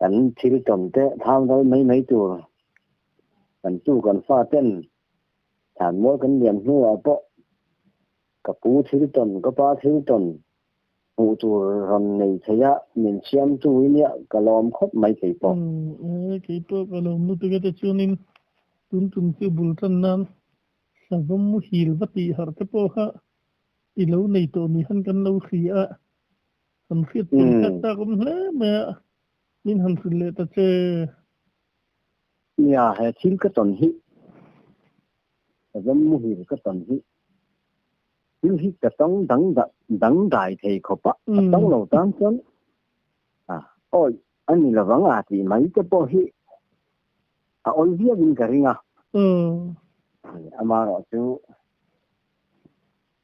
กันทิลตนเตะทำได้ไม่ตัวกันจู้กันฟ้าเต้นฐานมัวกันเรียนหัวเปาะกับปูทิลตนกับป้าทิลตนปูตัวรันในชยะเหมือนเชียมจู้เนี่ยกะลอมคบไม่เคยปอกเคยปอกกะลอมนุตกะตะชวนินtuntun ke bultan nan sagam mu hil bati har te po ha ilo nei to ni han kan lo khia han khit ta kum le ma min han sule ta che ya he thil ka ton hi sagam mu hil ka ton hi hil hi ka tong dang dai thei khopa tong lo tam chon oi ani la wang a ti mai te po hi Olivia bin Karinga. Amaro chú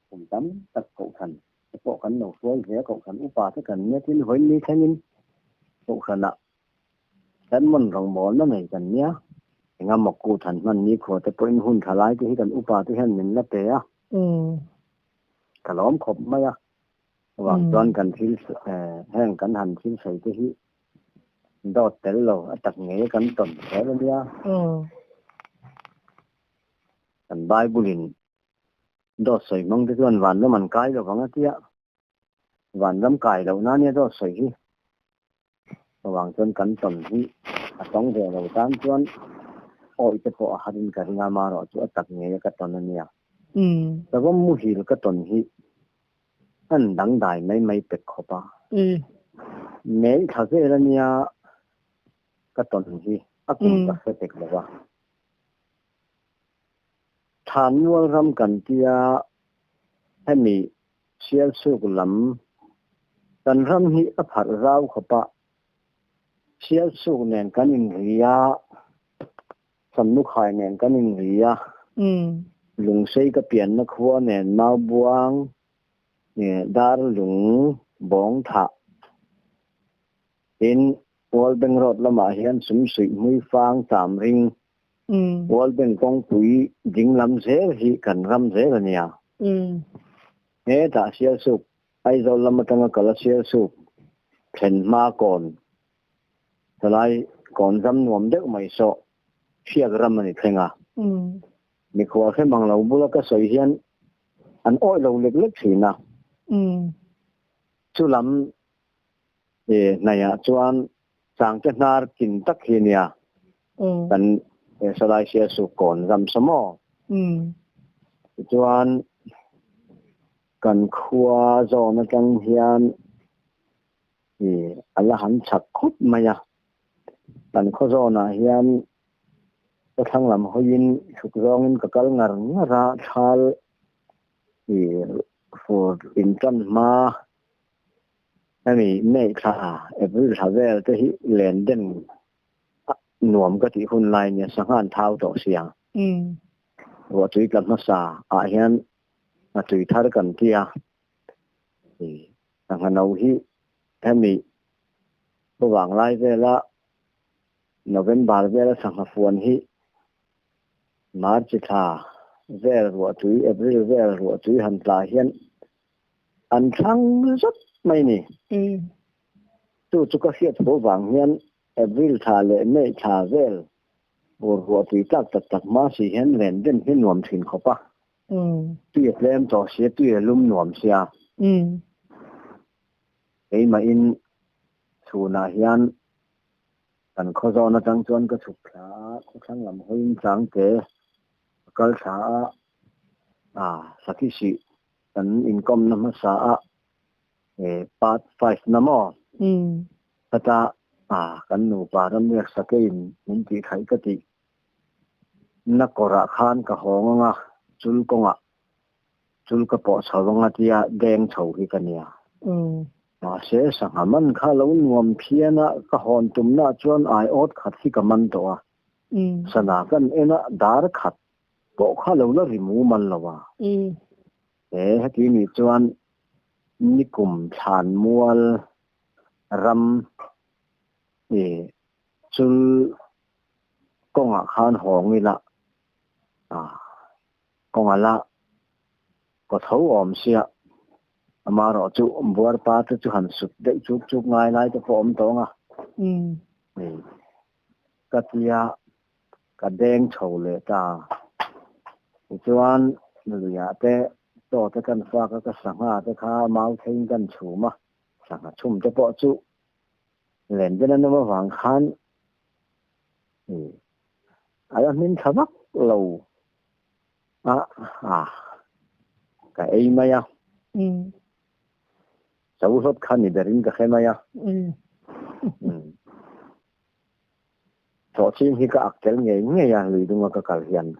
cùng tắm tập cậu thành, cậu khánh đầu suối rẽ cậu khánh upa tất cả nhé thiên với lý khánh in cậu khánh ạ. Đánh mình rồng bó nó này cần nhé. Ngắm một cụ thành mình như khổ tập in hun thả lái thì cần upa thì hẹn mình lắp tế á. Cả lóm khộp mấy á. Vàng toàn cần thiên hẹn cần hành thiên sầy thì hi. Đó tế lộ tập nghệ cần tuần thế đó nhé. Cần bài bù lìn đó sợi mong cái tuần vạn đó mình cái rồi vắng á tía vạn lắm cài đầu nó nhé đó sợi hi vàng tuần cần tuần hi trong về đầu tám tuần ôi cái bộ hadin cái ngà mà rồi chú tập nghệ cái tuần này nhéแต่ว่ามูฮีก็ตนฮีอันดังได้ไม่เป็ดขบเมื่อถ้าเจอเนี่ยก็ตนฮีอากุมก็เป็ดเลยว่าฐานวัวรำกันที่ให้มีเชี่ยวสุกลำกันรำฮีอภัดเราขบเชี่ยวสุกเนี่ยกันอินเรียสนุกหายเนี่ยกันอินเรียลุงใช้กระเปียนนักวัวเนี่ยมาบวงเนี่ยดาร์ลุงบองถะเห็นวอลเป็นรถละมาเห็นสมศรีมือฟางสามริงวอลเป็นกองปุ๋ยยิงลำเสียที่กันลำเสียเนี่ยเนี่ยถ้าเสียสุกไอ้เราลำมาตั้งแต่ละเสียสุกเห็นมาก่อนสลายก่อนจำนวนเด็กไม่โซเสียกรำมันอีกครั้งมีขวาแค่บางเราบุรุษก็สวยเฮียนอันอ้อยเราเล็กๆสินะชุลำในจวนสังเกตนากินตักเฮียนกันสลายเสียสุกก่อนรำสมอจวนกันขวาโซนกังเฮียนอัลลอฮ์หันฉักคุดมา呀กันข้อโซนเฮียนก็ทั้งลำหยินสุกร้องกับกัลงารงราชาลฟูดอินจันมาอันนี้ไม่ค่ะบริษัทเวลที่เลนเดนหน่วมก็ที่คนไลน์เนี่ยสังหารเท้าต่อเสียงว่าจุยกันมาซาอาเฮียนจุยทาร์กันที่สังหารเอาที่ถ้ามีระหว่างไลน์เวลาโนเวมบาร์เวลาสังหารฟวนที่มาร์จิตาเวลรัวจุยเอเบริลเวลรัวจุยหันตาเฮียนอันทั้งสุดไม่นี่ตู้จุกเสียตัววางเฮียนเอเบริลทาเลไม่ทาเวลรัวจุยตักมาสิเฮียนเลนเด่นให้หน่วมถิ่นเขาปะตู้เล่มต่อเสียตู้ลุ่มหน่วมเสียไอ้มาอินสูนาเฮียนกันข้อจอนะจังจวนก็ถูกขาข้อข้างลำห้อยจังเก๋ก็ขาสักที่สิกันอินคอมน้ำมันสาปาดไฟน้ำมอถ้าจะกันหนูปาดเมือกสักอินมินจีไข่กตินักกระคานกระหองงะจุลกงะจุลกระเปาะสาวงะที่แดงเฉาที่กันเนี่ยเสียสังหามันข้าเราหน่วมเพียนะก็หอนตุ่มหน้าจวนไอออดขัดที่กับมันตัวสนากันนะดาร์ขัดบอกข้าเราละริมูมันละวะที่นี่จวนนิกุมฐานมัวลรำจุลกงอาคารหองนี่ละกงอาละก็เท่าอมเสียมาเราจู่บัวป้าจะหันสุดได้จุกง่ายๆจะพร้อมตัวอ่ะ cái tia cái đen trầu lệ ta chuan người ya te to te kan fa ka sanga te kha mau thein kan chu ma sanga chum te po chu len den na ma wang khan ai min thabak lo cái ấy mà ya cháu rất khăn thì đến cái khai mà ya chỗ chim thì cái aktel nghe nghe ya lười đúng cái cái hiện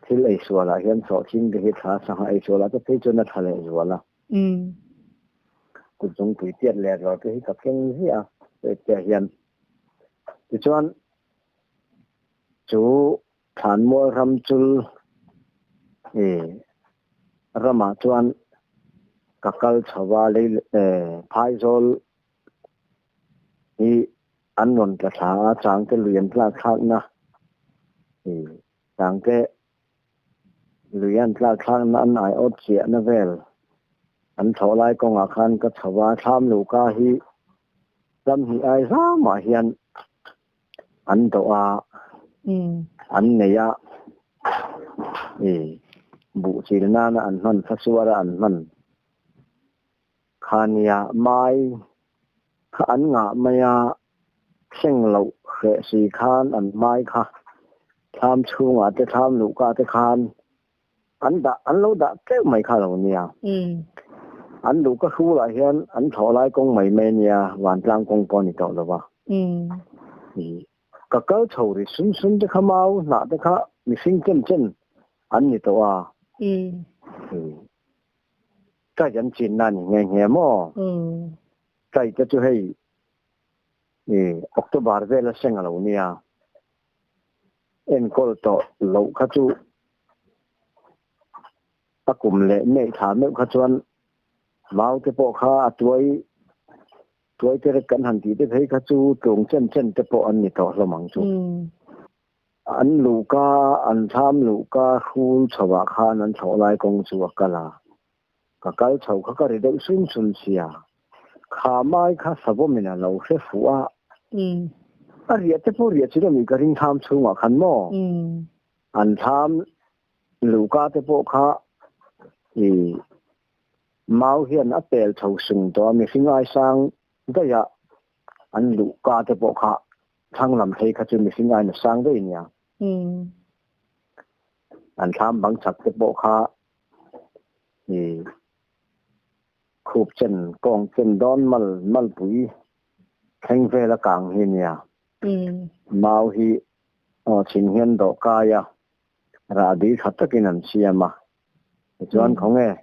thì lấy số là hiện chỗ chim cái thà sang ấy số là cái thế cho nó thà lấy số là cũng giống tùy tiện lẹ rồi cái cái gì cái hiện thì cho anh chú thản mua ram chul rama chuan kakal chawa le phaizol hi annon ka tha chang ke lian tla khak na chang ke lian tla khak na an ai ot chia na vel an tholai kong a khan ka chawa tham lu ka hi lam hi ai za ma hian an to a an ne ya bu chil na na an man phasuara an man khania mai an nga maya seng lo khe si khan an mai kha tham chunga te tham lu ka te khan an lo da ke mai kha lo nia an lu ka khu la hian an tholai kong mai me nia wan tlang kong pon ni to lo ba ka kal chori sun sun te khamau na te kha mi sing chen an ni to a cái dân chín là nghe nghe mò cái cho hay October về là sinh ở lâu nia em có to lâu khá chú cùng lệ mẹ thả mẹ khá chuan máu cái bộ khá tuổi cái cân hành tí cái thấy khá chú trùng chân cái bộ anh nhỉ to là mắng chú anh lù ca anh tham lù ca khu chава kha anh thọ lại công chúa cả là cái chầu cái gì đó sun xia khá mai khá sabo mình là lâu sẽ phụ riết te po riết chỉ là mình cái ring tham chung mà khăn mò anh tham lù ca te po khá mau hiền apel chầu sung đó mình sinh ai sang đây ya anh lù ca te po khá thang làm thấy khá chung mình sinh ai nó sang đây nhỉ anh tham bằng chặt te po khá khúc chân con chân đón mal bụi thành về là càng hiền ya mau hi chín hiền độ ca ya ra đi thật cái nằm xia mà cho anh không nghe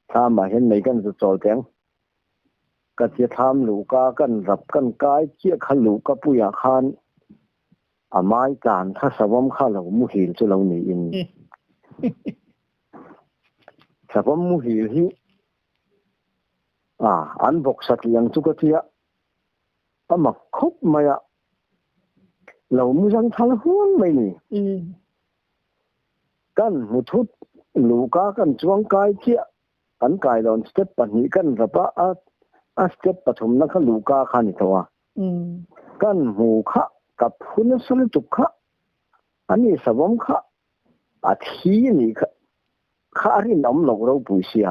tham mà hiền mấy cái rồi trôi tiếng cái chia tham lũ ca cần rập cần cái chia khăn lũ ca bùi à khan mai càn khá sớm khá là mu hiểu cho lâu nỉ in sớm mu hiểu hi an bok sat yang chu ka tia ama khop maya lo mu jang thal huang mai ni kan mu thut lu ka kan chuang kai chia an kai don step pan hi kan rapa a step pathum na kha lu ka kha ni tawa kan mu kha ka phun sul tu kha ani sabom kha a thi ni kha ri nam lo ro pu sia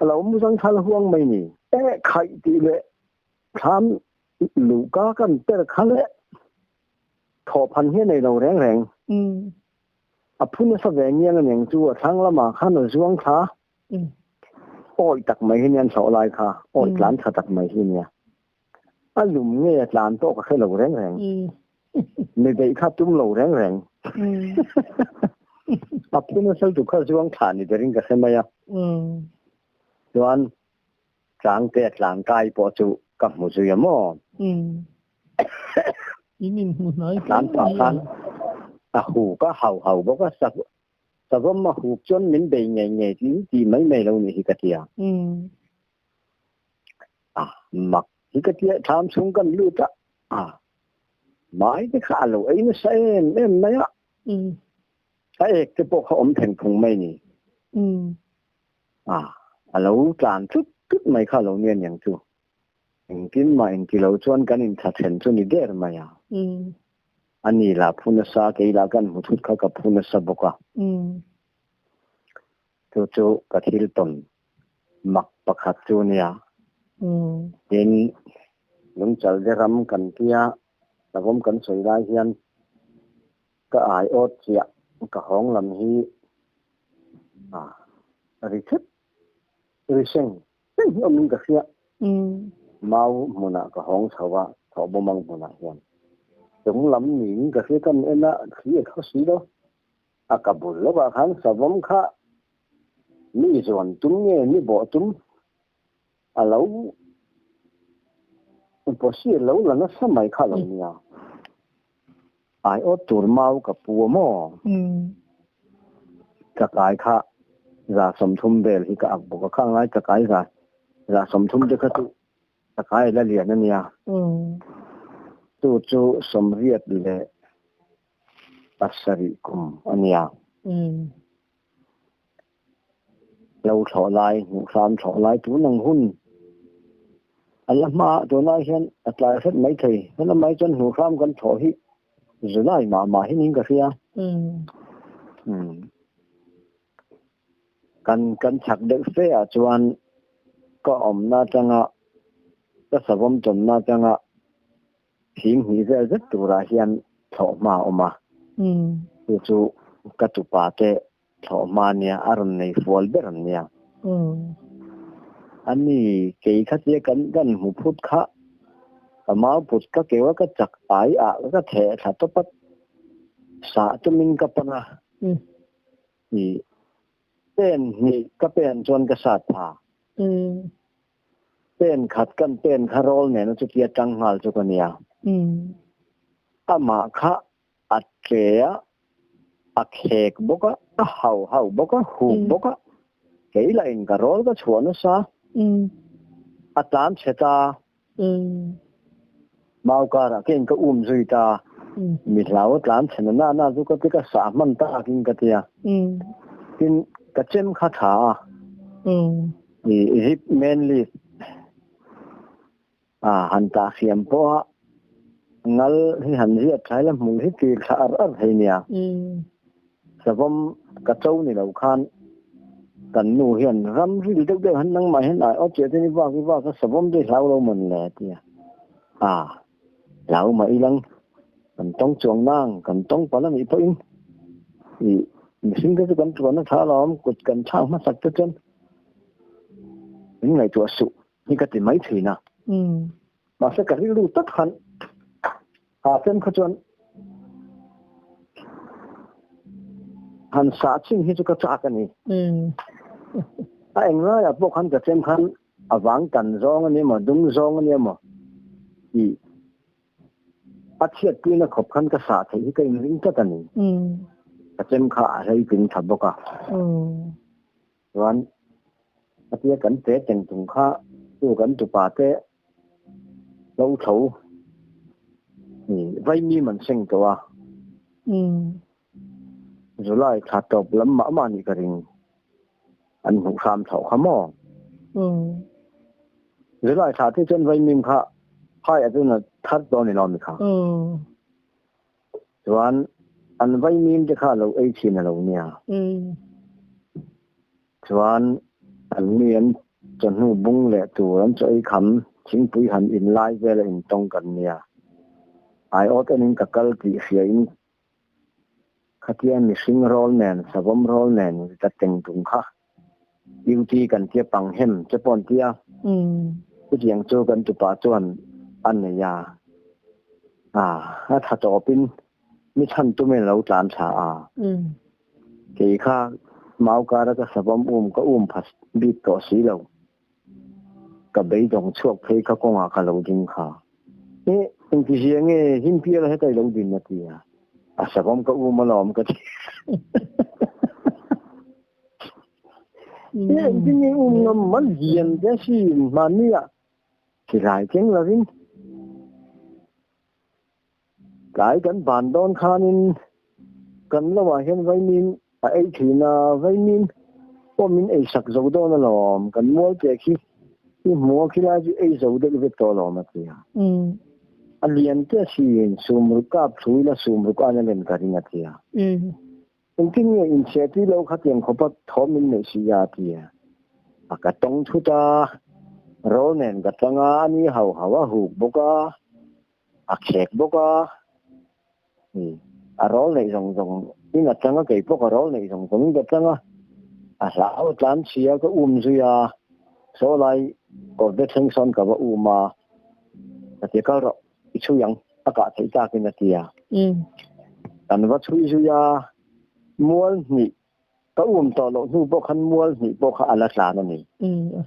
lâu mu sang thal huang mai ni khai ti le tham lu ka kan ter khale tho phan he nei lo reng a phun sa ve ngiang neng chu a thang lama khan o zuang tha oi tak mai hin yan so lai kha oi tlan tha tak mai hin ya a lum nge tlan to ka khe lo reng nei dei kha tum lo reng a phun sa tu kha zuang tha ni derin ka khe maya chuan chang te tlang kai po chu ka mu chu ya mo in hu nai tlan pa khan a hu ka hau bo ka sa gom ma hu chon min be nge ti mai lo ni hi ka tia mak hi ka tia tham sung kan lu ta mai cái kha lo ai na sa em na ya ai ke po kha om theng phung mai ni alo tlan chút mày khá lâu niên nhàng chú in kin ma in kilo chuan kan in thathen chu ni der maya ani la phuna sa ke la kan muthut kha ka phuna sa boka chu ka thil ton mak pakhat chu nia in lung chal de ram kan kia savom kan soi lai hian ka ai ot chia ka hong lam hi ri thit ri seng om ka khia mau muna ka hong thawa thobo mang muna hian tung lam ni ka khia kan ena khia kha si do akabul lo ba khan savom kha ni zon tum nge ni bo tum alo posi lo la na samai kha lo nia ai ot tur mau ka pu mo ka kai kha ra som thum bel hi ka ak bo ka khang lai ka kai ra som thum de kha tu ka kai la lian na nia chu som riat le pasari kum ania lâu thọ lại ngủ sam thọ lại tú năng hun Allah ma do na hian atlai hết mấy thầy nó mấy chân ngủ sam kan thọ hi rồi lại mà hi ning ka ria kan chak de fe a chuan ko om na changa ka savom chom na changa thing hi rất tu ra hian thọ ma oma chu ka tu pa te thọ ma nia aron nei fol beran nia ani ke kha che kan hu phut kha ama phut ka kewa ka chak ai a ka the tha to pat sa tumin ka pana ni pen ni ka pen chon ka sat pha pen khat kan pen kharol ne na chu tia tang hal chu ka nia ama kha atrea a khek boka a hau boka hu boka cái là in cả rối cái chuột nó sa a tan cheta mau cả ra cái cái duy ta mình lao tan chena na du cái sa man ta cái tia cái chem khá thà thì zip mainly han ta khiam po ngal hi han riat thai lam mung hi ki kha ar hai nia savom ka chau ni lo khan kan nu hian ram ri deuh deuh han nang mai hen ai o che ni wa ka savom de lau lo man le tia lau ma ilang kan tong chuang nang kan tong palam i po in i sing ka kan chuan na tha lom kut kan thang ma sak ta chen những ngày chùa sụ như cái tiền mấy thủy nào mà sẽ cả cái lưu tất hẳn xem khá chuẩn hẳn xã chinh hi cho cái chạc này anh nói là bộ khăn cả xem khăn vắng cần rong anh mà đúng rong anh mà thì chiết quy nó khop khăn cái xã thì cái lính tất anh cái xem khá hay tính thật bộ cả rồi tia cảnh tế chẳng tung khá tu cảnh tu bà tế lâu thấu vay mi mình sinh cơ rồi lại thả tộc lắm mã mà như cái rình anh hùng sam thấu khá mò rồi lại thả thế chân vay mi khá hai ở đây là thắt đó này làm khá rồi anh vay mi thì khá lâu ấy chỉ là lâu nha rồi anh miền chân hú bung lệ tu lắm cho ấy khăm chính bùi hẳn in lai về là in tông gần nhà ai ở đây nên cả cái gì phía in khát tiền mình sinh rol nền savom rol nền tất tình tung khá yêu chi cần chia bằng hem cho bọn tia cái chuyện cho cần tụ bà chuan anh này ya thật đó pin mi thân tụi mình lâu chán chả cái khác mau cả cái savom có phát biết tổ sĩ lâu cái bây giờ chuộc thấy các con à cái lâu dính khá nè anh chỉ riêng nghe hình bia là hết cái lâu dính là gì savom có mà làm cái nè anh chỉ nghe nó mất diện cái gì mà nè thì lại tiếng là gì cái bản đón khanin cần là mà hiện vay min ấy thì là vay min có mình ấy sặc dầu đó nó làm cần mua cái khi cái mua khi là ấy giàu được việc to lo mà kìa anh liền cái gì sum ruk cáp suy là sum ruk anh lên cái gì kìa anh kinh nghiệm in sẽ thì lâu khác tiền không bắt thom mình này à kìa cái tông thu ta rồi nên cái trang anh hậu hậu hụt boka khét boka rồi này rong ini cái trang cái boka rồi này rong cái trang lão trang xia cái duy à số lại có biết sinh son cái mà cái cái đó chú yang cả thấy ta cái này kìa anh vẫn chú ý à mua nhỉ cái to lộ nu bốc khăn mua nhỉ bốc khăn là sao nè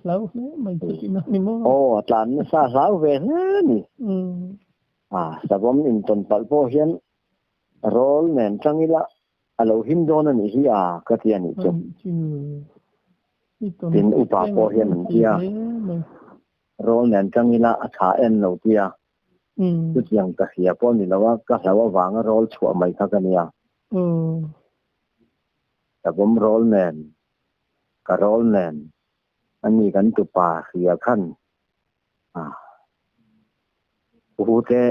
lão mày tự nó đi mua tlan sa lão về nhỉ sao bom in tuần bal po hiền roll nên chẳng nghĩ là alo him don nè hi cái tiền này chứ tin upa po hiền mình kia roll nên chẳng nghĩ là thà en lâu kia chút yang cái gì po mình là cái sao vàng roll chua mày cái nàyแต่ผมโรลแนนก็โรลแนนอันนี้กันตุป่าเสียขั้นผู้เจ้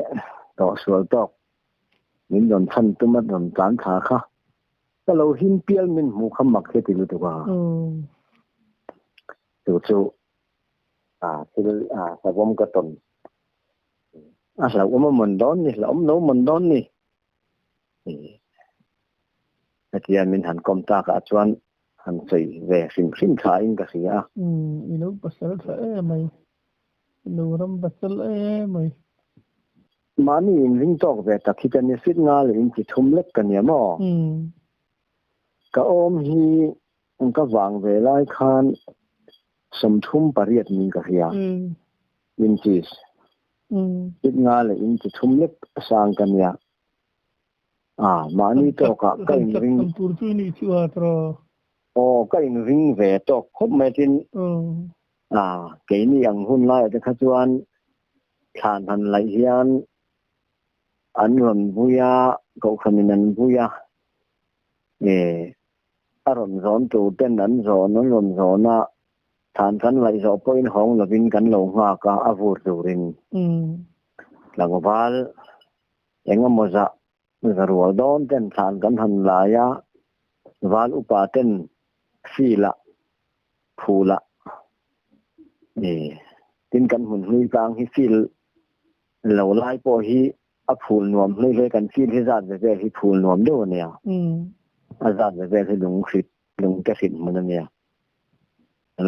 ต่อสวนตอกมินยนท่านตุ้มดนสารขาค่ะก็เราหินเปียลมินหมู่ขมักเสียติลุตัวจู่ที่แต่ผมก็ตนเราก็มามันร้อนนี่เราโน้มันร้อนนี่ที่มันหันกลมตากระชวนหันใส่แหวกสิ่งขายก็เสียอีนู้ปัสสาวะไหมนูรำปัสสาวะไหมมันนี่วิ่งตอกแบบตะคิดกันเนี่ยสิงาเลยอินจิทุ่มเล็กกันเนี่ยมั้งก็อมฮีมันก็วางเวลาคันสมทุ่มปริยัติมีก็เสียอินจิสิงาเลยอินจิทุ่มเล็กสร้างกันเนี่ยmani to ka kain ring opportunity chuatro kain ring ve to khop metin ke ni ang hun lai ta khachuan than han lai hian an ron buya ko khaminan buya aron zon tu ten an zon non ron zona than kan lai zo point hong lovin kan lo nga ka avur durin langobal engamoza garual don ten than kan han laya wal upa ten sila phula tin kan hun hui tang hi sil lo lai po hi a phul nuam hlei le kan sil hi zat ve hi phul nuam do ne a zat ve hi lung khit lung ka sit man ne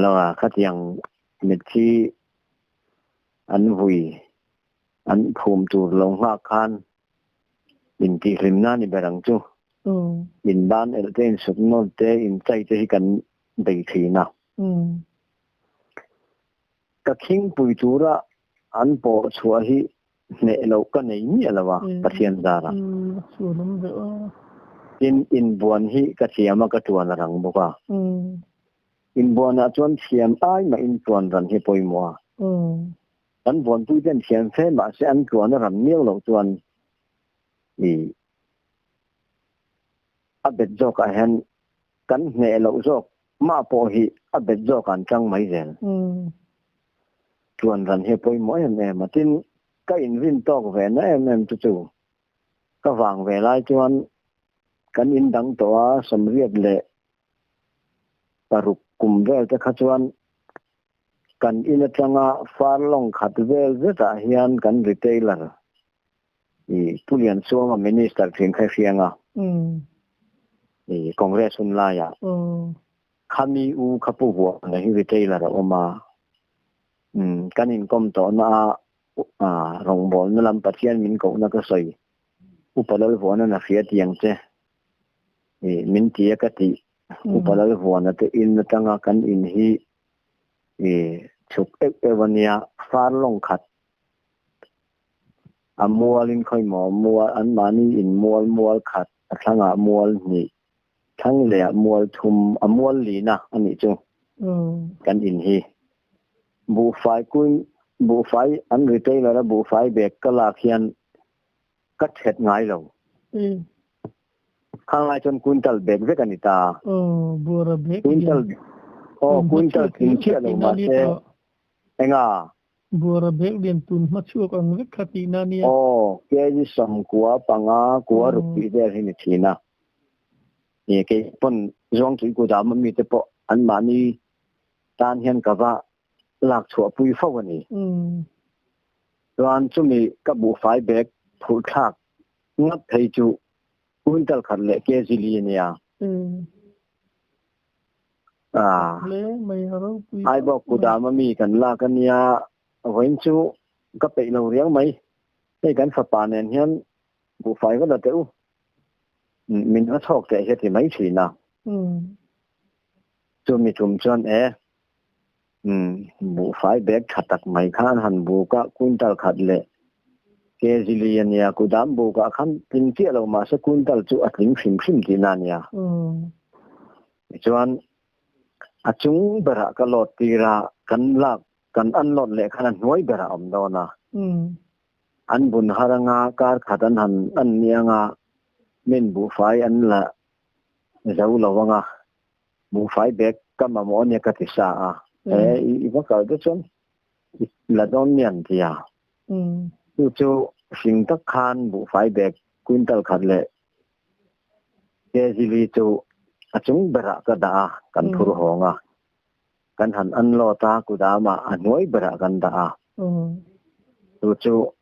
lo khat yang mit chi an hui an phum tu long ha khan in ti rim na ni berang chu in ban el ten suk no te in chai te hi kan dei thi na ka king pui chura an po chua hi ne lo ka nei ni alawa pathian dara in buan hi ka thiama ka tuan rang boka in buan a chuan thiam ai ma in tuan ran hi poimo an buan tu ten thiam fe ma se an tuan ram miao lo tuan abet jok a hen kan ne lo jok ma po hi abet jok an chang mai zel tuan ran he poi mo em matin ka in vin tok ve na em chu ka wang ve lai chuan kan in dang to a samriat le paruk kum vel te kha chuan kan in atanga far long khat vel zeta hian kan retailer pulian suama minister thing khai fianga congress un la ya khami u khapu bo na hi retailer oma kanin kom to na rong bol na lam pathian min ko na ka soi upalal vona na fia tiang che min tia ka ti upalal vona te in na tanga kan in hi chuk ek evania far long khat amualin khoi mo mual an mani in mual khat athanga mual ni thang le mual thum amual li na ani chu kan in hi bu fai an retailer bu fai bek kala khian kat het ngai lo khang lai chon quintal bek ve kanita bura bek quintal tin chia lo ma se anh à bùa bẹc liền tuần mất chuộc ang vết khát đi na nia cái gì sầm của bằng của rụp bị để hình thì na thì cái phần rong chỉ của đám mình thì bộ anh mà ni tan hiện cả vạ lạc chùa bùi phao này đoàn chúng mình các bộ phái bẹc thủ khác ngắt thấy chú quân tal khẩn lệ cái gì liền nha ai bảo cụ đám mà mi cần là cần nhà vậy chú các bị lâu riêng mấy cái cần phải bàn nên hiện bộ phái có là tiểu mình có thọc cái thì mấy chuyện nào chú mi chùm chân bộ phái bẹc chặt tắc mấy khăn hẳn bộ các quân tal khẩn lệ cái gì liền nha cụ đám bộ các khăn tin tiếc lâu mà sẽ quân tal chú ở lính phim thì nan nha chuan chúng bera ka lot tira kan lak kan an lot le khan noi bera om dona an bun haranga kar khatan han an nianga men bu fai an la zau lawanga bu fai bek kama mo ne ka tisa i ba ka de chon la don mian tia chu sing tak khan bu fai bek quintal khat le ke jili chu chúng bera ka da kan thur honga kan han an lo ta ku da ma anoi bera kan da chu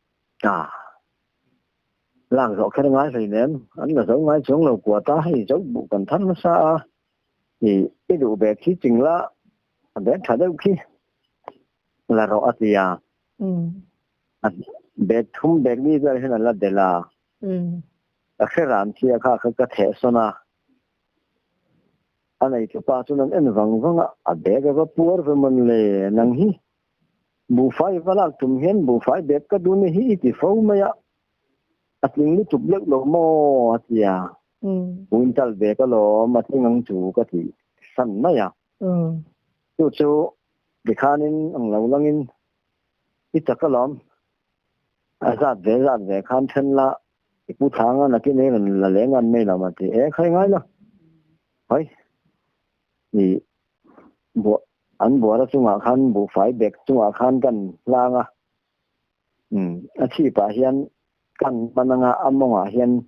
lang rõ cái ngay rồi ném anh là giống ngay xuống lầu của ta hay giống bộ cần thắt nó xa thì cái đủ bè khí chừng là bé thả đâu khi là rõ thì bè thum bè đi ra thế là để là cái làm chi khác cái thể sona anh ấy chụp bao nhiêu năm vắng vắng bé cái bùa với mình là năng hi bù phai và là tụm hiền bù phai bé cái đun hi thì phâu mày những chụp lắc lỗ mò thì buôn tal bé cái lỗ mà thì ngang chủ cái thì sẵn mày chú để khai nên ông lâu lăng in ít cái lỗ ra về khai thân là cái bút thang là cái này là lẽ ngăn này là mà thì khai ngay là phải thì bộ anh bộ ra chung khan bộ phải bẹc chung khanกันlang chỉ bảo hiềnกันbananga among hiền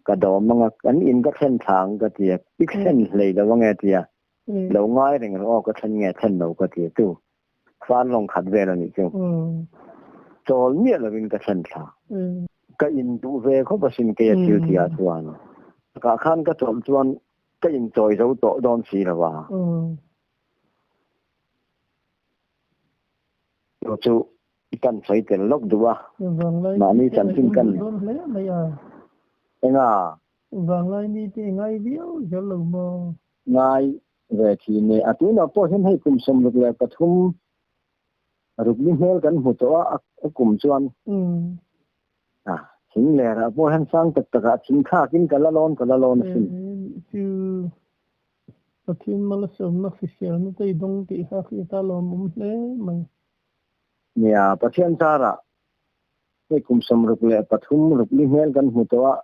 cả đó mà anh in các thân thang cái gì big thân lấy đó nghe thì lâu ngay rồi nó có thân nghe thân đâu cái gì tu phan long khát về là như thế cho miết là bên cái thân thang cái in tu về không có xin cái tiêu thì tuan cả khan cái chọn tuan cái in trôi dấu tổ đón xí là ba chú cần phải tiền lốc đúng mà đi chẳng xin cần anh vâng lại đi thì ngay biếu cho lâu mà ngay về thì này tôi nói po hiện hay cùng sống được là cái thùng rụp đi hết cái một chỗ cùng chuan chính là po hiện sang tất cả chính khác chính cái la lon xin chứ thì mà là sống nó phải xem nó thấy đông thì khác thì ta làm lẽ mày nhà phát hiện ra là cái cùng sống được là phát hung được đi hết cái một chỗ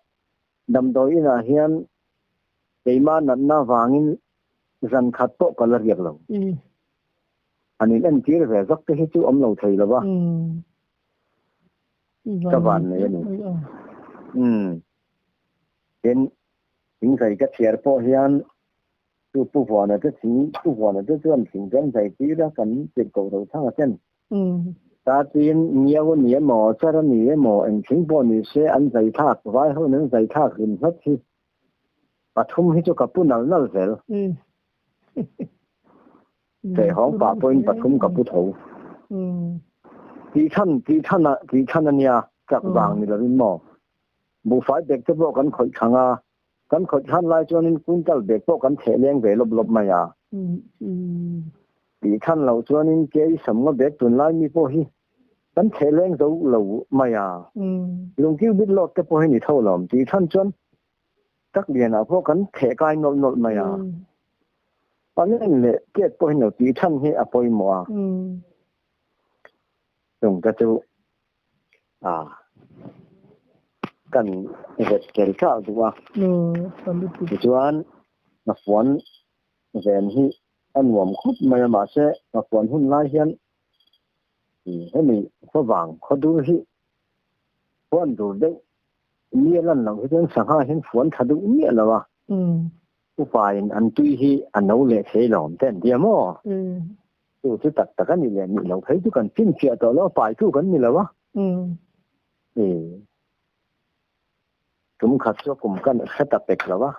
đâm đôi là hiện cái mà năn vangin dần khát bộ cả là việc lòng anh ấy chỉ là về rất cái chú ông lâu thầy là ba các bạn này hiện những cái chuyện po hiện tu bu võ này cái chính tu võ này cái chuyện chính cái giải trí đó cần việc cầu đầu thang ở trên ta tin nhiều mỏ cho nó nhiều mỏ anh chính bộ này sẽ ăn giải thác vài hôm nữa giải thác hình hết thì và thum hết cho cả bún nào nó về để hỏng bà bún bắt thum cả bún thầu đi thân anh nha các bạn này là đi mỏ bộ phải bẹt cho bộ cắn khởi khang cắn khởi khang lại cho nên cũng tal bẹt bộ cắn thể lên về lốp mày đi thân lâu cho nên cái sắm nó bẹt tuần lại mi po hi cắn thể lên dấu lâu mày luôn kêu biết lót cái po hi ni thâu lỏm đi thân chân các liền à po cắn thể cài nốt mày anh nên là cái po hi nó đi thân hi à po mỏ dùng cái chú cần vật kể cao đúng không? Chuan mà phun về hi anh muốn khúc mà sẽ mà phun hun lai hiền ให้มีข้อวางข้อดูสิฝนดูได้เนี่ยลั่นหลังที่ต้องสังหารเห็นฝนถ้าดูเนี่ยแล้ววะผู้ฝ่ายอันตุยที่อันนู้นเลยเสียหลอมแต่เดียวมั้งตัวที่ตัดกันนี่แหละนี่เราเห็นทุกคนพิ้นเสียตัวแล้วฝ่ายทุกคนนี่แหละวะจุ่มขัดชั่วกลุ่มกันแค่ตัดเป็กแล้ววะ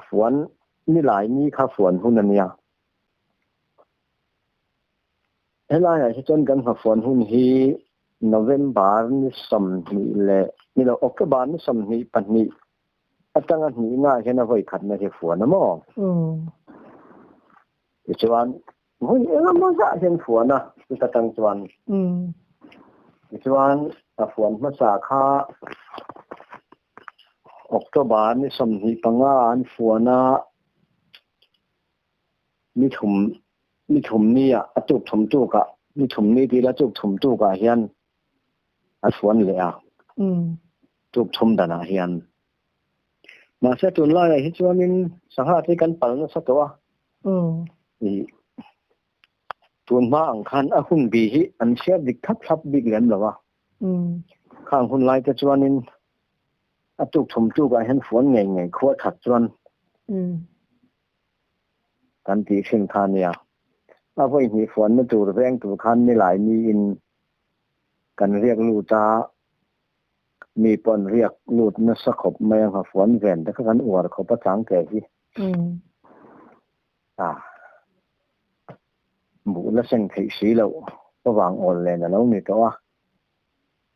ฝนนี่หลายนี่ข้าฝนหุ่นนั่นเนี่ยให้ลายจนกันฝนหุ่นที่โนเวมบาร์นี่สมนี่แหละนี่เราออกบาร์นี่สมนี่ปันนี่ตั้งอันนี้ง่ายแค่นั้นไว้ขัดในที่ฝนนะมั้งจวนเฮ้ยเราไม่จะเห็นฝนนะที่ตั้งจวนจวนฝนมาสาขาออกบาร์นี่สมนี่ปังงานฝนนะมีถุมนี่อ่ะจุกถุมจุกอ่ะมีถุมนี่ทีละจุกถุมจุกอ่ะเฮียนฝนเลยอ่ะจุกถุมแต่นะเฮียนมาเสียจนไล่ที่จวนนี้สังหารที่กันปั่นสักตัวนี่จวนมาอังคันหุ่นบีฮิอันเสียดิกทับบิ๊กเหลี่ยมหรอวะข้างหุ่นไล่ที่จวนนี้จุกถุมจุกอ่ะเห็นฝนไงขวดถัดจวนกันตีเชิงคานเนี่ยพอมีฝนมาตูแรงตูคันนี่หลายมีอินกันเรียกลูตามีปนเรียกลูดนัสขบแมงฝนแวนแต่ก็กันอวดเขาประจังแก่ที่บุและเส้นไขสีเราก็วางอ่อนเลยนะแล้วนี่ตัว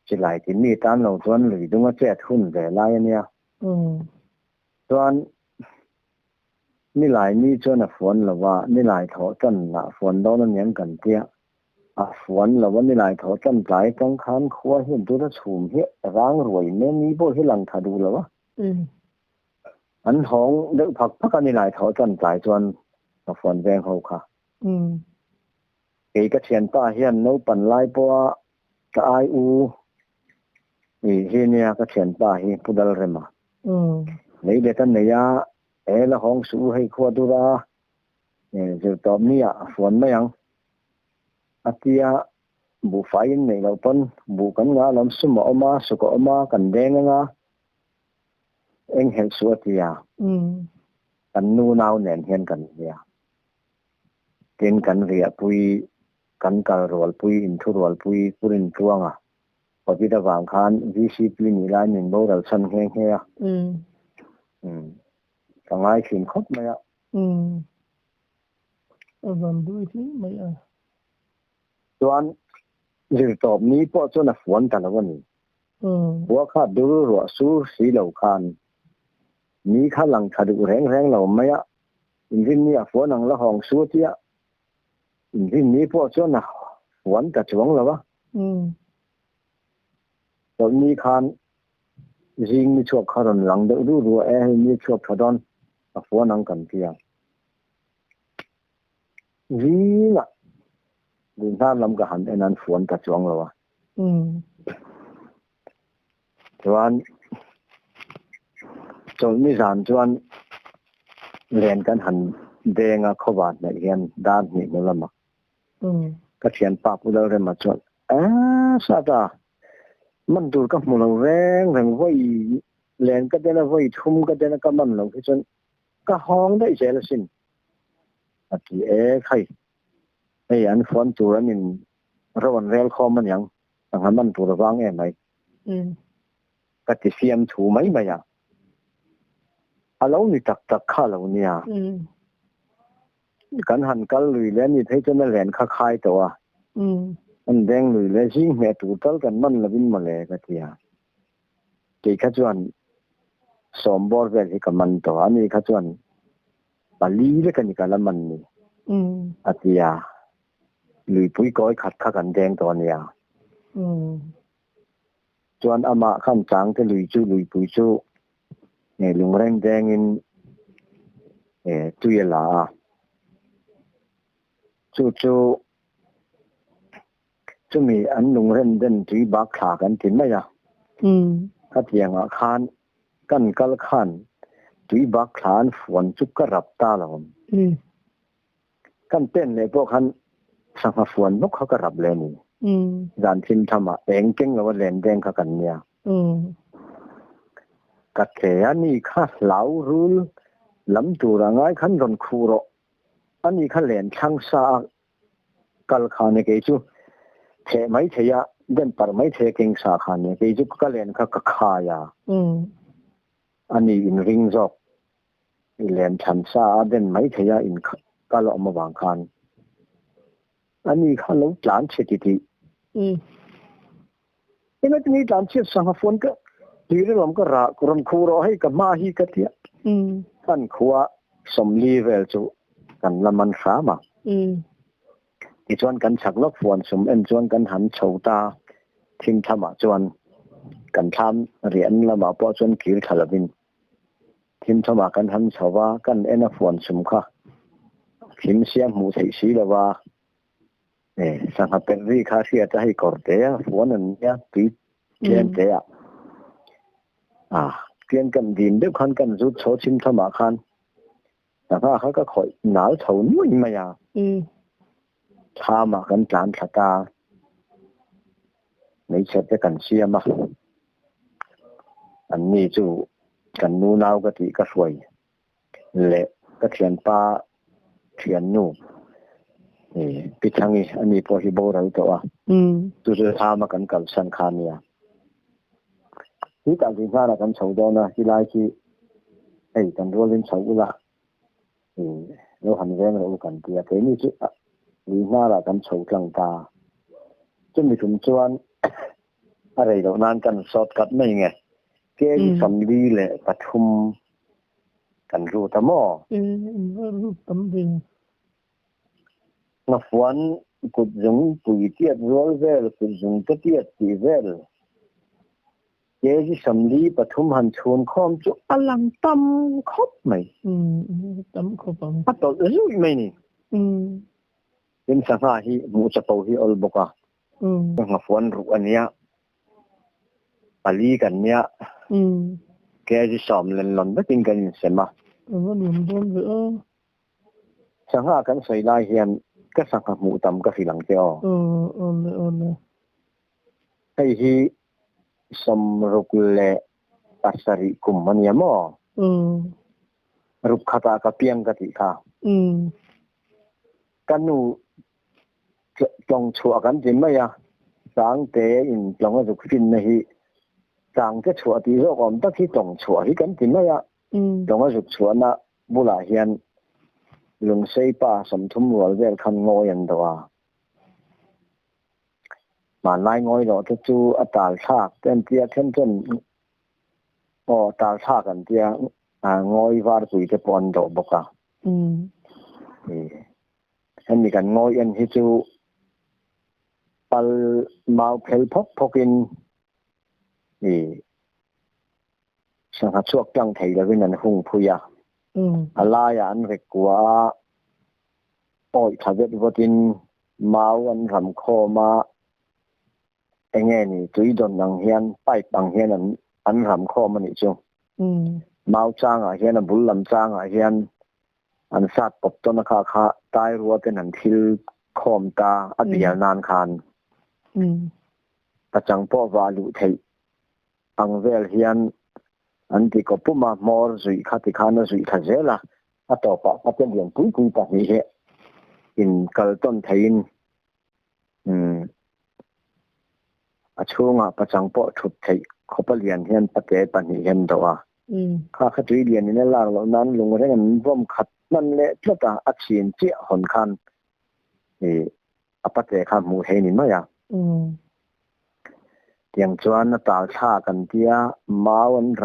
จะไหลที่นี่ตามเราส่วนหรือต้องมาแจ้ทุนแต่ไรเนี่ยส่วนนี่หลายนี่จนฝนหรือว่านี่หลายเขาจันละฝนโดนนั้นยังกันเตี้ยฝนหรือว่านี่หลายเขาจันใจกังคันขัวเห็นตัวจะชุ่มเหี้ยร้างรวยเนี่ยมีโบให้หลังถ้าดูแล้ววะอันท้องเด็กพักกันนี่หลายเขาจันใจจนฝนแรงเขาค่ะเอกเชียนป้าเฮียนโนปันไล่ปัวกะไออูนี่เฮียเนี่ยก็เชียนป้าเฮียพุดลเรมานี่เด็กกันเนี่ยละห้องสู้ให้ขวดดูละจะตอบเนี่ยฝนไม่ยังอาทิตย์บุไฟในเราปนบุกันงาลำสมอมาสุกอมากันแดงงาเอ็งเห็นสวดที่ยากันนูนาวแน่นเห็นกันเนี่ยเก่งกันเรียปุยกันกะรวลปุยอินทุรวลปุยปุรินตัวงาพอที่ตะวางคานวิสิปีนี่ลายหนึ่งโบราณสันแห้งเฮียต่างไงขึ้นครบไหมอ่ะวันด้วยที่ไม่อ่ะส่วนเรื่องตอบนี้พอจนฝนกันแล้ววันนี้หัวข้าดูรัวสู้สีเหล่าคานมีข้าหลังถ้าดูแรงเหล่าไม่อ่ะอินทินนี่ฝนหลังละห้องสู้ที่อ่ะอินทินนี้พอจนฝนกระจวงแล้ววะตอนนี้คานยิงมีชอบขารนหลังดูรัวมีชอบขดอนฝนหลังกันเพียงวิ่งอ่ะดินท่าลำกระหันไอ้นั้นฝนกระจวงแล้ววะจวนจนมีสารจวนเรียนกันหันแดงขบาดในเรียนด้านนี้นั่นละมั้งก็เขียนปากเราเรียนมาจวนสัตว์มันดูกับมันแรงไว้เรียนก็ได้ละไว้ทุ่มก็ได้ละก็มันเราที่จนก็ห้องได้เจริญสินอาทิใครไอ้อันฝนตัวนี้ระวันเรลคอมันยังต่างมันตัวระวังไหมก็ติเสียมถูไหมไม่ยังเรานี่ตักข้าเราเนี่ยกันหันกันลุยแล้วนี่ให้จนแหลนคายตัวมันแดงลุยแล้วซิแม่ตูตัลกันมันละบินมาเลยก็เทียกี่ขจวนสมบูรณ์แบบที่กับมันตัวอันนี้ขจวนปลีเลยกันนี่กันละมันนี่อาทิตย์ลุยปุ้ยก้อยขัดข้ากันแดงตัวเนี่ยจวนอามาข้ามจางจะลุยปุ้ยจูเนี่ยลุงแรงแดงอินตุยลาจูจะมีอันลุงแรงเดินตุยบักขากันถึงไหมอ่ะถ้าเทียงอาคารกันกัลขันตุยบักขานฝนจุกกระรับตาเรากันเต้นในพวกคัน สังหฟวนนกเขาก็รับเลยนี่ด้านทิมธรรมะเองเก่งแล้วว่าเล่นแดงเขากันเนี่ยกัดแขนนี่ข้าเหลารู้ลำตัวง่ายขันรอนคูโรอันนี้ข้าเล่นช่างซากัลขานี่เกจูเทไม่เทียเดินปรไม่เทเก่งสาขานี่เกจูก็เล่นข้าขายาอันนี้อินริงจอกเล่นชันซาเดินไม่เทียอินก็ลอมาบางคันอันนี้ข้าลูกหลานเชติทีเอ็นนี่หลานเชื่อสังหฟวนก็ดีเรื่องก็รักรอนคูโรให้กับมาฮีกัตยาท่านขัวสมลีเวลจูกันละมันสามาอีจวนกันฉักลกฟวนสมเอ็นจวนกันหันโฉตาทิมธรรมะจวนกันทำเหรียญละมาปอจวนกิลทลบินทิมธรรมะกันหันชาวากันเอ็นฟวนสมค่ะทิมเสียมูไทยสีละว่าสังหเป็นรีคาเสียจะให้กอดเตะฟวนนั่นเนี่ยปีเทียนเตะเทียนกันดินด้วยคันกันจุดโฉทิมธรรมะคันแต่ว่าเขาก็คอยหนาวเฉานุ่ยมาชามากันจานสตาไม่เช็ดจะกันเชียมาอันนี้จูกันนูนาวกติก็สวยเละก็เทียนป้าเทียนนูปิดทางนี้อันนี้พอฮิโบเราตัวตัวจะชามากันกับสันคานียที่ต่างที่ว่ากันเฉาดอนะที่ไล่ที่กันรัวเล่นเฉาอุละเราหันแรงเรากันเดียแต่นี่จุลีน่าละกันโฉกลังตาจะมีถุงจวนอะไรเหล่านั้นกันสอดกัดไม่ไงเกี่ยสำลีเลยปฐุมกันรูตะมอรูตำดิงนับวันกุดจุงปุยเทียดรัวเวลกุดจุงตะเทียดตีเวลเกี่ยสำลีปฐุมหันชวนข้อมจุอลังตำคบไหมตำคบปัดต่อรู้ไหมนี่เป็นสังหาที่มูจะโตที่อลบกะงับวันรูอันเนี้ยปาลีกันเนี้ยแกจะสอมเล่นหล่นไม่จริงกันเสียมาสังหากันใส่ลายเฮียนก็สังหามูตำก็ฝีหลังเจ้าไอ้ที่สมรุกเละปัสสริกุมมันยามอรุกขตากระเปียงกติค่ะกันนูจงชัวกันจริงไหมอ่ะสังเตอินจงก็จะขึ้นในที่สังจะชัวที่เราอมตั้งที่จงชัวที่กันจริงไหมอ่ะจงก็จะชัวนะบุหรี่เฮียนลุงเซป้าสมทุมวัวเวลคันงอยันตัวมาไล่งอยเราจะจูอัตราชากเต็มเตี้ยเข้มจนตาชากันเตี้ยงอยวาดปุ๋ยจะปอนดอกบกะอันนี้กันงอยอันที่จูปัลมาเพลพกพกินสังหารช่วงจังไทยแล้ววินันหุ่งพุยอะไรอันเรียกว่าทวีตวดินมาอันรำคอมาไอ้เงี้ยนี่ตุยดนนังเฮียนไปบังเฮียนอันรำคอมันนี่จงมาจ้างเฮียนบุลลำจ้างเฮียนอันสัตว์ปบต้นข้าตายรัวเป็นหันทิลคอมตาอดียนานคานประจังพ่อวาลุไทยอังเวลเฮียนอันที่ก็ปุ่มมอร์จุยขัดที่ขานจุยขัดเจล่ะอัตโตปะอัตเป็นเรื่องกุยปะนี่เหอินกัลต้นไทยช่วงประจังพ่อชุดไทยเขาไปเรียนเฮียนปะเตปะนี่เฮียนตัวข้าขัดเรียนนี่ล่างเหล่านั้นลงมาได้เงินร่วมขัดนั่นแหละที่ต่างอัดเฉียนเจ้าหอนคันปะเตข้ามูเฮนินมาอย่างเตียงจวนตาชากันเตียมาวันร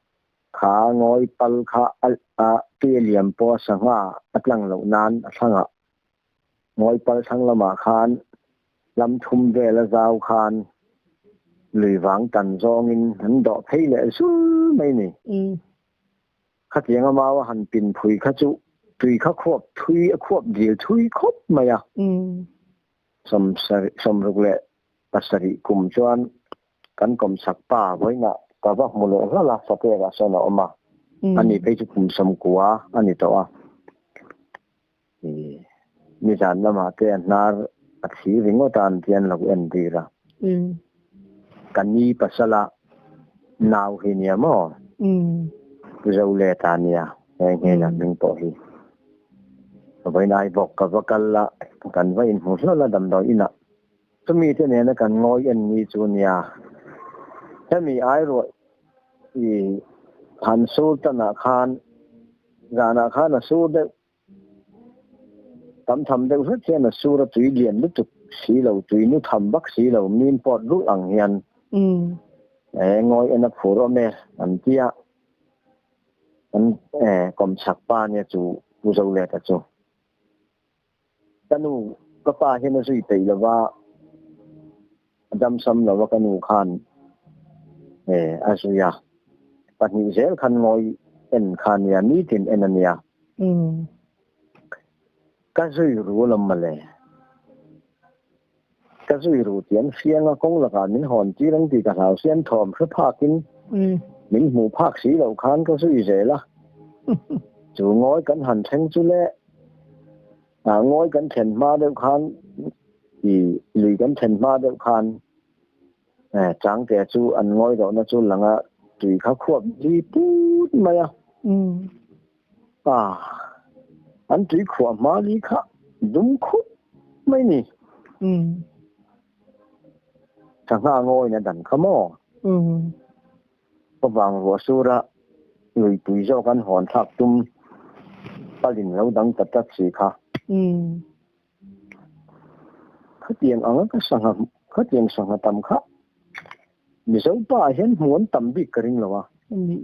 ำขางอยปัลขาเปียเหลี่ยมปอสังหาอัดลังเหล่านั้นสังหางอยปัลสังละมาคานลำทุมเวลซาวคานหรือหวังตันจองินหันดอกให้เลยสู้ไม่นี่ข้าเตียงมาว่าหันปินผุยข้าจุตุยข้าควบทุยควบเดียวทุยครบมาอ่ะสมรุกเละปัสสริกุมจวนกันกลมสักป่าไว้นะแต่ว่ามูลก็ละสเปรสนอมาอันนี้ไปจุกุมสมกัวอันนี้ตัว mi jan lama te nar athi ringo tan tian lo en dira kani pasala naw hinia mo zo le tania nge na ning po hi vai nai bok ka vakalla kan vai in hu la dam do ina tumi te ne na kan ngoi en ni chunia mi ai ro i han su ta na khan gana khan na su de tam tham de rất chen na su ra tùy liền lu tu si lo tùy nu tham bak si lo min pot lu ang hian ngoi en na phuro me an tia an kom chak pa ne chu bu zo le ta chu kanu ka pa hian na sui te lawa adam sam lawa kanu khan asuya patni zel khan ngoi en khan ya ni tin enania ka zui ru lam male ka zui ru tian fianga kong la ka min hon ti rang ti ka hau sian thom khre phakin min mu phak si lo khan ka zui zela chu ngoi kan han theng chu le ngoi kan then ma de khan i lui kan then ma de khan chang te chu an ngoi do na chu langa tui kha khop li put maya an tui khop ma li kha dum khu mai ni chang ha ngoi na dan khamo pa wang ro sura lui tui zo kan hon thak tum palin lo dang ta ta chi kha khatiang anga ka sanga khatiang sanga tam kha mi zo pa hian muan tam bi karing lawa ni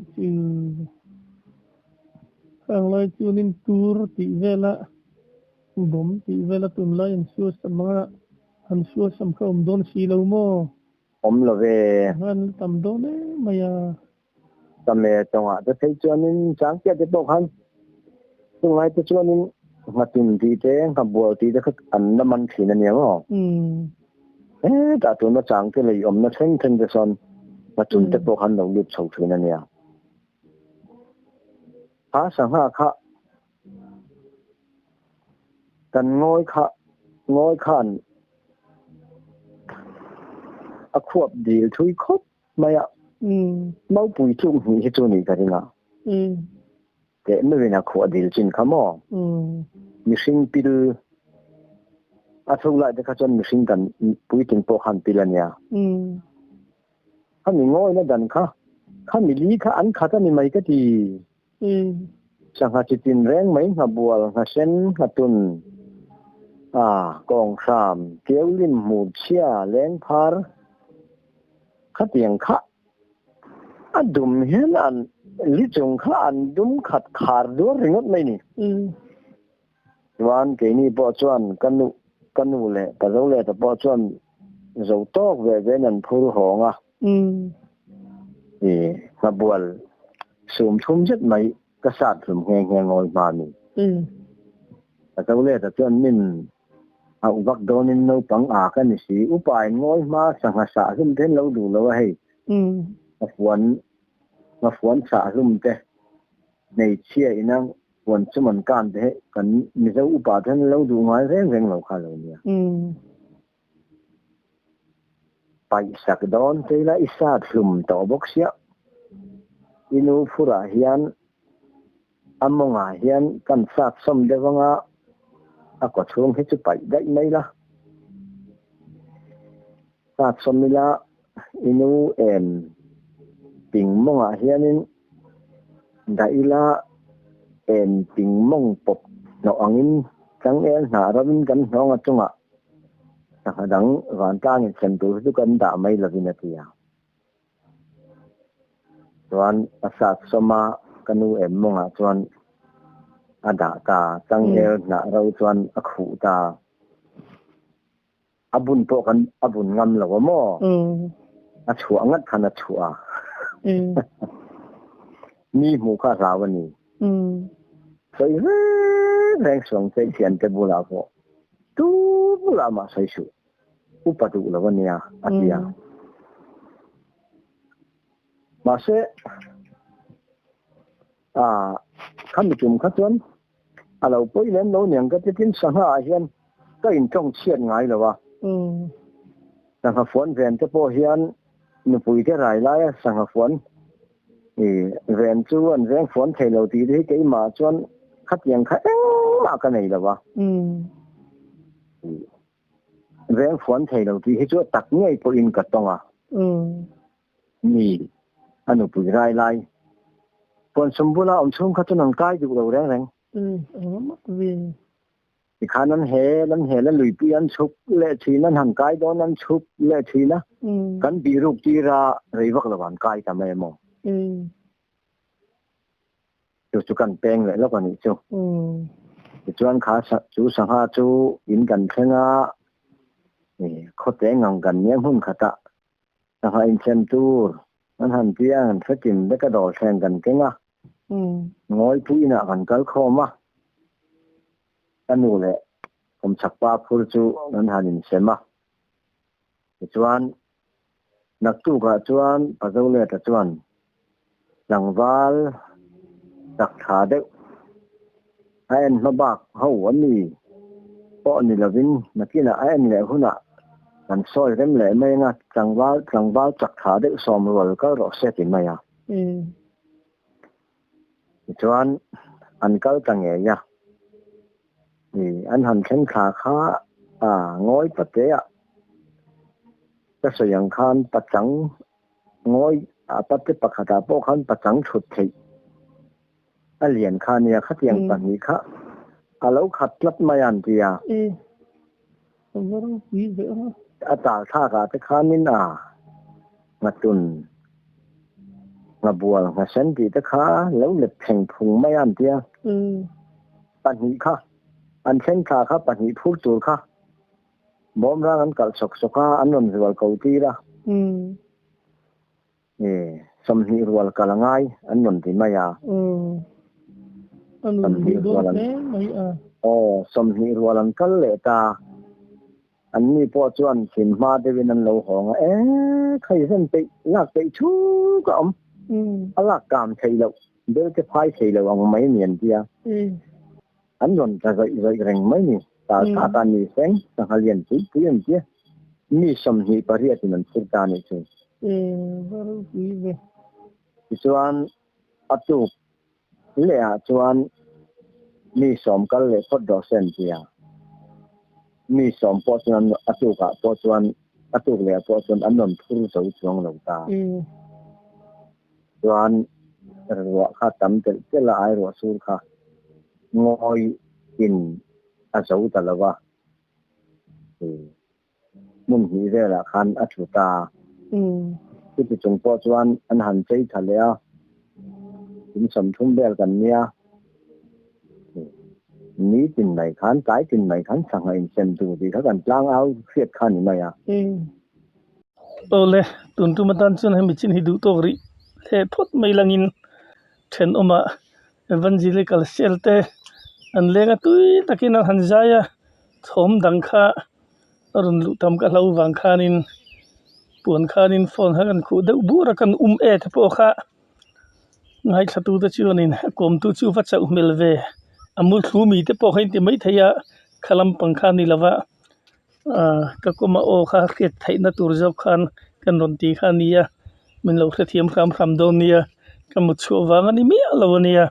ang lai chunin tur ti vela bom ti vela tum lai an su sama an su sam khom don si lo mo om lo ve han tam don ne maya tame tonga ta thei chuanin chang ke te to khan tungai te chuanin matun ti te ka bol ti te khat an na man thina ne mo ta tu na chang ke lei om na theng theng de son matun te to khan lo lut chho thina ne ha sang ha kha kan ngoi khan a khop dil thui khop maya mau pui chung hi chu ni ka ringa ke me na kho dil chin khamo mi sing pil a thula de ka chon mi sing kan pui tin po khan pilania ha mi ngoi na dan kha mi li kha an kha ta ni mai ka ti sang ha chitin reng mai ha bual ha sen ha tun kong sam keulin mu chia leng phar khatiang kha adum hian an li chung kha an dum khat khar do ringot mai ni wan ke ni po chuan kanu le ka zo le ta po chuan zo tok ve nan phur honga ma bual sum thum jet mai ka sat thum heng ngoi ma ni ka zo le ta chuan min vak donin no pang ka ni si upai ngoi ma sanga sa hum ten lo du lo hei ma fuan sa hum te nei chia inang fuan chuman kan de kan mi zo upa ten lo du ngai reng lo kha lo nia pai sak don te la isa thum to bok sia inu fura hian amonga hian kan sak som de wanga ko chung he chu pai dai mai la sak som mila inu ping monga hianin daila ping mong pop no angin chang na rawin kan hnonga chunga sakadang wan tang in chen tu kan da mai lavina tia chuan asat soma kanu monga chuan ada ta chang na raw chuan akhu ta abun po kan abun ngam lawa mo a chua ngat khana chua mi mu kha rawani sai reng song sai thian te bula ko tu bula ma sai su upatu lawania atia ma se kham chum kha chuan alo poi len lo nyang ka tin sanga hian ka in tong chiat ngai lawa sanga phone ven te po hian nu pui te rai lai sanga phone ven chu an veng phone thei lo ti hi ke ma chuan khat yang kha ma ka nei lawa veng phone thei lo ti hi chu tak ngai po in ka tonga ni anu pui rai lai pon sumbula chung kha chunang kai du lo reng thì khả năng hè là lùi pi ăn chụp lệ thì nó hàng cái đó nó chụp lệ thì nó cần bị rụt đi ra rồi vắt là bàn cái cả mấy mỏ chú cần bèn lại lúc này chú chú ăn khá chú sang ha chú in cần thêm á khó té ngang cần nhém hun khát ta sang ha in xem chú anh hàng kia anh phải tìm cái đồ xem cần cái á ngồi pui nè cần cái kho mà anh nuôi lệผมชักป้าพูดจู่นั้นหานินเสมาจวนนักตู้กับจวนปัจจุบันแต่จวนหลังวัลตักขาเด็กไอ้เอ็นมาบักเขาวันนี้เพราะนี่ละวินนักกินไอ้เอ็นแหละหุ่นอ่ะมันซอยเต็มแหละไม่งั้นหลังวัลตักขาเด็กสอมรวลก็รอเสร็จไหมอ่ะจวนอันก็ตั้งเงี้ยanh hành khen khá khá ngói bật tế ạ các sự yang khan bật trắng ngói bật tế bật khá bó khan bật trắng chụt thị liền khan ya khát yang bật ní khá lâu khát lấp mai anh thì tạ thá khá tế khan nín ngà tuần ngà bùa ngà sen thì tế khá lâu lệp thành phùng mai anh thì bật ní khá anh xem khá khá bật nhị phút chuột khá bom ra anh cạo sọc sọc khá anh làm ruột cầu ti ra xâm nhị ruột cả là ngay anh làm thì mày xâm nhị ruột xâm nhị ruột anh cắt lệ ta anh mi po chuan xin ma để bên anh lâu hỏng khai dân tị lạc tị chú cả ông anh lạc cảm thấy lâu để cái phai thấy lâu ông mấy niên kia anh luôn ra rồi rèn mấy nè ta ni sen ta halian tu em kia ni som hi paria thì mình sẽ ta ni chứ baru kui chuan atu le chuan ni som kal le phot do sen tia ni som po chuan atu ka po chuan atu le po chuan an non phur zo chuang lo ta chuan ro kha tam te la ai ro sur kha ngồi in dấu ta là va mun hi re la khan chu ta cái chung po chuan an han chei thalea in sam thum bel kan nia ni tin này khan cái tin này khan sang in sem tu thì các kan tlang au khiet khan mai à ole tun tu matan chun hem chin hi du to ri the thot mai langin then oma evangelical selte an lenga tui takin an hanjaya thom dangkha arun lutam ka hlo wang khanin puan khanin phone hakan khu de bura kan e the po kha ngai thatu ta chuanin kom tu chu fa chau melve amul thumi te po hain ti mai thaya khalam pangkha ni lawa ka koma o kha khet thaina tur job khan kan ron ti khania min lo thiam kham don nia kamu chu wanga ni mi alawania